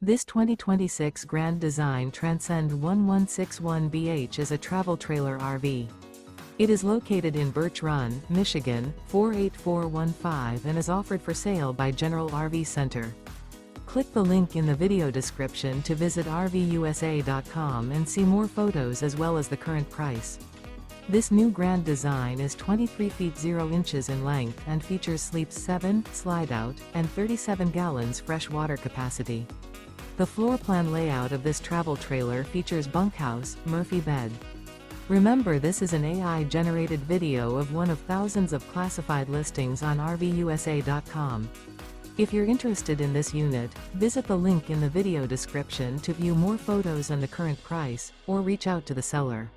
This 2026 Grand Design Transcend 1161BH is a travel trailer RV. It is located in Birch Run, Michigan, 48415 and is offered for sale by General RV Center. Click the link in the video description to visit RVUSA.com and see more photos as well as the current price. This new Grand Design is 23 feet 0 inches in length and features sleeps 7, Slideout, and 37 gallons fresh water capacity. The floor plan layout of this travel trailer features bunkhouse, Murphy bed. Remember, this is an AI-generated video of one of thousands of classified listings on RVUSA.com. If you're interested in this unit, visit the link in the video description to view more photos and the current price, or reach out to the seller.